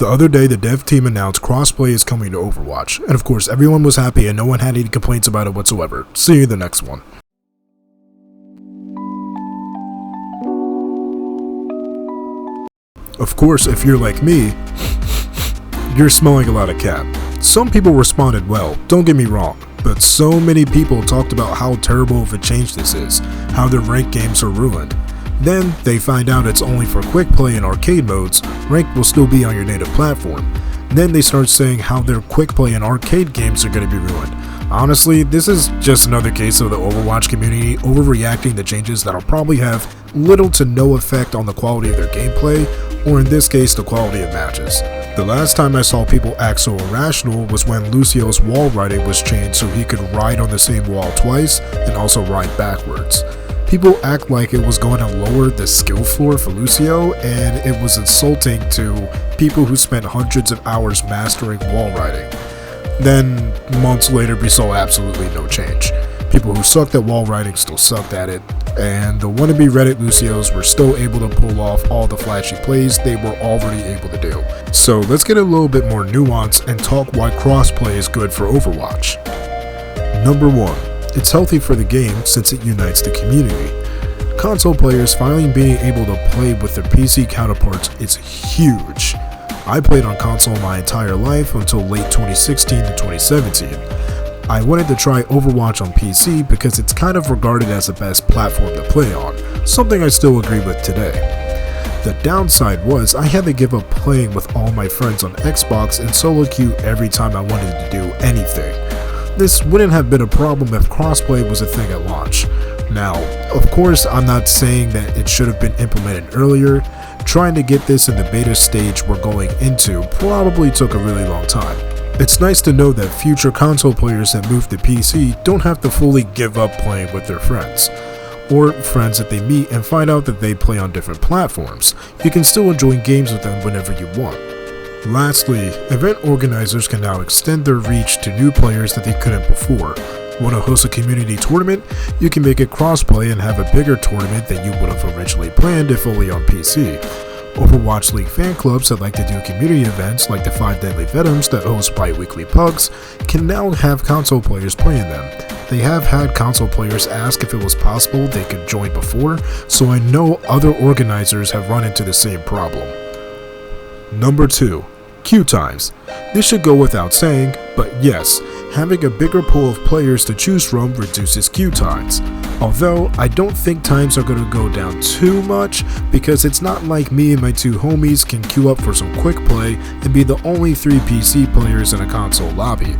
The other day, the dev team announced Crossplay is coming to Overwatch, and of course everyone was happy and no one had any complaints about it whatsoever. See you in the next one. Of course, if you're like me, you're smelling a lot of cap. Some people responded well, don't get me wrong, but so many people talked about how terrible of a change this is, how their ranked games are ruined. Then they find out it's only for quick play and arcade modes, ranked will still be on your native platform. Then they start saying how their quick play and arcade games are going to be ruined. Honestly, this is just another case of the Overwatch community overreacting to changes that'll probably have little to no effect on the quality of their gameplay, or in this case, the quality of matches. The last time I saw people act so irrational was when Lucio's wall riding was changed so he could ride on the same wall twice and also ride backwards. People act like it was going to lower the skill floor for Lucio, and it was insulting to people who spent hundreds of hours mastering wall riding. Then, months later, we saw absolutely no change. People who sucked at wall riding still sucked at it, and the wannabe Reddit Lucios were still able to pull off all the flashy plays they were already able to do. So let's get a little bit more nuance and talk why crossplay is good for Overwatch. Number 1. It's healthy for the game since it unites the community. Console players finally being able to play with their PC counterparts is huge. I played on console my entire life until late 2016 to 2017. I wanted to try Overwatch on PC because it's kind of regarded as the best platform to play on, something I still agree with today. The downside was I had to give up playing with all my friends on Xbox and solo queue every time I wanted to do anything. This wouldn't have been a problem if crossplay was a thing at launch. Now, of course, I'm not saying that it should have been implemented earlier. Trying to get this in the beta stage we're going into probably took a really long time. It's nice to know that future console players that move to PC don't have to fully give up playing with their friends, or friends that they meet and find out that they play on different platforms. You can still enjoy games with them whenever you want. Lastly, event organizers can now extend their reach to new players that they couldn't before. Want to host a community tournament? You can make it crossplay and have a bigger tournament than you would have originally planned if only on PC. Overwatch League fan clubs that like to do community events like the 5 Deadly Venoms that host bi-weekly pugs can now have console players playing them. They have had console players ask if it was possible they could join before, so I know other organizers have run into the same problem. Number 2. Queue times. This should go without saying, but yes, having a bigger pool of players to choose from reduces queue times. Although, I don't think times are going to go down too much, because it's not like me and my 2 homies can queue up for some quick play and be the only 3 PC players in a console lobby.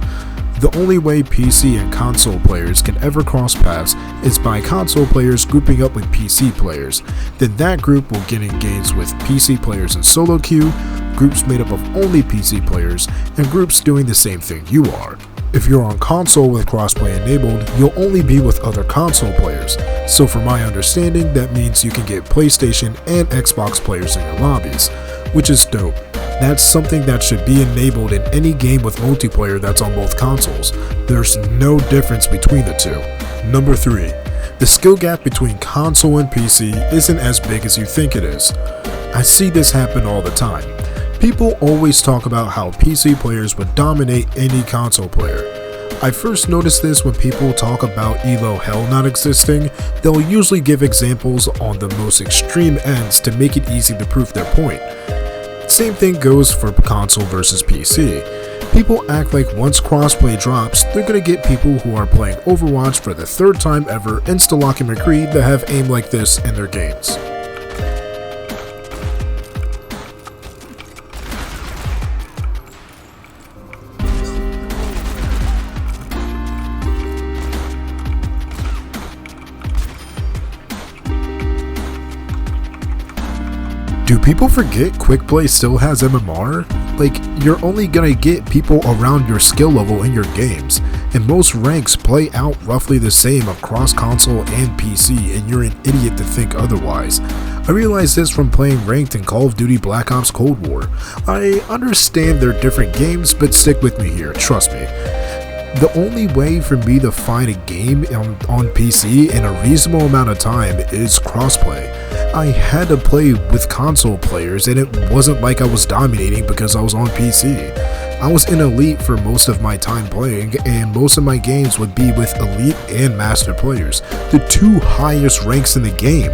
The only way PC and console players can ever cross paths is by console players grouping up with PC players. Then that group will get in games with PC players in solo queue, groups made up of only PC players, and groups doing the same thing you are. If you're on console with crossplay enabled, you'll only be with other console players. So from my understanding, that means you can get PlayStation and Xbox players in your lobbies, which is dope. That's something that should be enabled in any game with multiplayer that's on both consoles. There's no difference between the two. Number 3. The skill gap between console and PC isn't as big as you think it is. I see this happen all the time. People always talk about how PC players would dominate any console player. I first noticed this when people talk about Elo Hell not existing. They'll usually give examples on the most extreme ends to make it easy to prove their point. Same thing goes for console versus PC. People act like once crossplay drops, they're gonna get people who are playing Overwatch for the 3rd time ever insta-locking McCree that have aim like this in their games. Do people forget quick play still has MMR? Like, you're only gonna get people around your skill level in your games, and most ranks play out roughly the same across console and PC, and you're an idiot to think otherwise. I realized this from playing ranked in Call of Duty Black Ops Cold War. I understand they're different games, but stick with me here, trust me. The only way for me to find a game on PC in a reasonable amount of time is crossplay. I had to play with console players, and it wasn't like I was dominating because I was on PC. I was in Elite for most of my time playing, and most of my games would be with Elite and Master players, the two highest ranks in the game.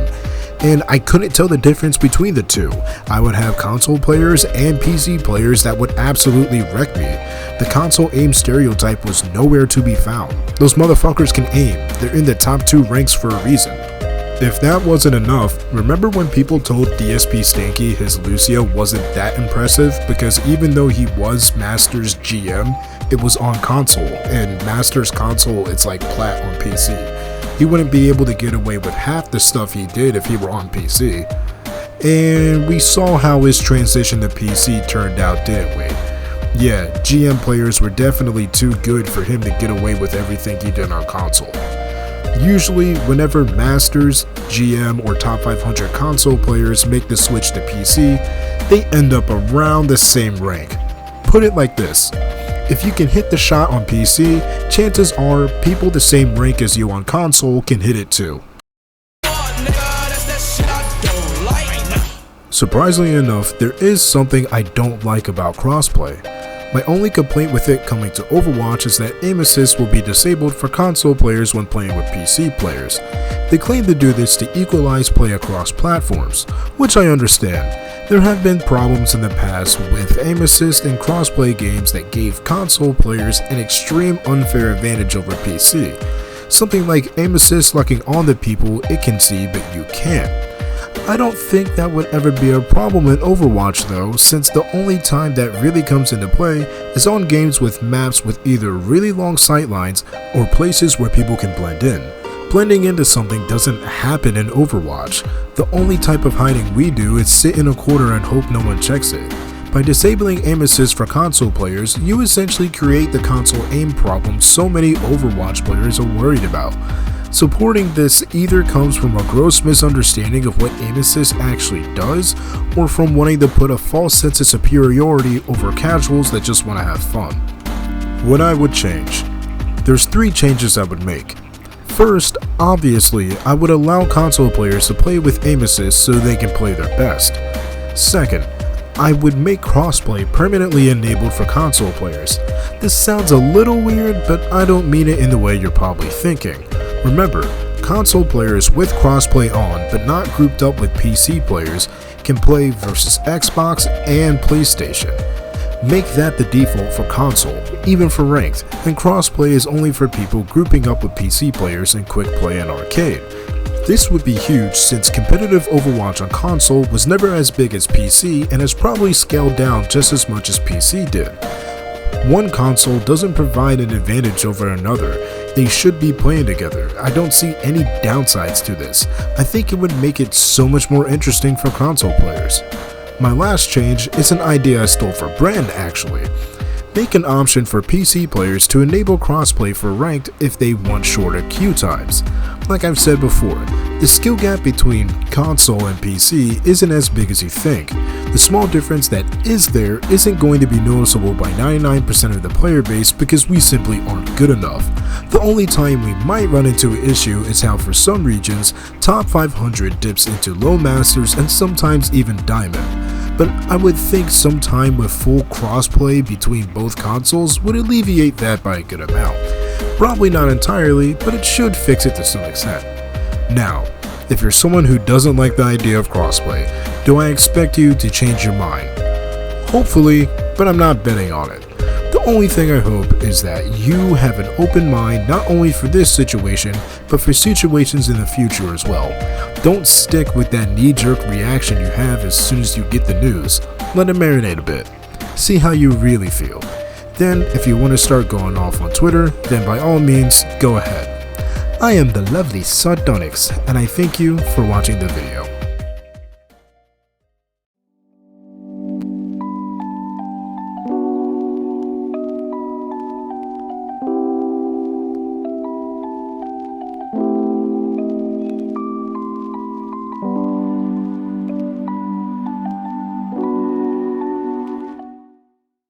And I couldn't tell the difference between the two. I would have console players and PC players that would absolutely wreck me. The console aim stereotype was nowhere to be found. Those motherfuckers can aim. They're in the top 2 ranks for a reason. If that wasn't enough, remember when people told DSP Stanky his Lucio wasn't that impressive because even though he was Master's GM, it was on console, and Master's console it's like plat on PC. He wouldn't be able to get away with half the stuff he did if he were on PC. And we saw how his transition to PC turned out, didn't we? Yeah, GM players were definitely too good for him to get away with everything he did on console. Usually, whenever Masters, GM, or top 500 console players make the switch to PC, they end up around the same rank. Put it like this. If you can hit the shot on PC, chances are people the same rank as you on console can hit it too. Surprisingly enough, there is something I don't like about crossplay. My only complaint with it coming to Overwatch is that aim assist will be disabled for console players when playing with PC players. They claim to do this to equalize play across platforms, which I understand. There have been problems in the past with aim assist in crossplay games that gave console players an extreme unfair advantage over PC. Something like aim assist locking on the people it can see but you can't. I don't think that would ever be a problem in Overwatch though, since the only time that really comes into play is on games with maps with either really long sightlines or places where people can blend in. Blending into something doesn't happen in Overwatch. The only type of hiding we do is sit in a corner and hope no one checks it. By disabling aim assist for console players, you essentially create the console aim problem so many Overwatch players are worried about. Supporting this either comes from a gross misunderstanding of what aim assist actually does, or from wanting to put a false sense of superiority over casuals that just want to have fun. What I would change? There's 3 changes I would make. First, obviously, I would allow console players to play with aim assist so they can play their best. Second, I would make crossplay permanently enabled for console players. This sounds a little weird, but I don't mean it in the way you're probably thinking. Remember, console players with crossplay on but not grouped up with PC players can play versus Xbox and PlayStation. Make that the default for console, even for ranked, and crossplay is only for people grouping up with PC players in quick play and arcade. This would be huge since competitive Overwatch on console was never as big as PC and has probably scaled down just as much as PC did. One console doesn't provide an advantage over another. They should be playing together. I don't see any downsides to this. I think it would make it so much more interesting for console players. My last change is an idea I stole from Brand actually. Make an option for PC players to enable crossplay for ranked if they want shorter queue times. Like I've said before, the skill gap between console and PC isn't as big as you think. The small difference that is there isn't going to be noticeable by 99% of the player base because we simply aren't good enough. The only time we might run into an issue is how for some regions, top 500 dips into low masters and sometimes even diamond. But I would think some time with full crossplay between both consoles would alleviate that by a good amount. Probably not entirely, but it should fix it to some extent. Now, if you're someone who doesn't like the idea of crossplay, do I expect you to change your mind? Hopefully, but I'm not betting on it. The only thing I hope is that you have an open mind not only for this situation, but for situations in the future as well. Don't stick with that knee-jerk reaction you have as soon as you get the news. Let it marinate a bit. See how you really feel. Then, if you want to start going off on Twitter, then by all means, go ahead. I am the lovely Sardonyx, and I thank you for watching the video.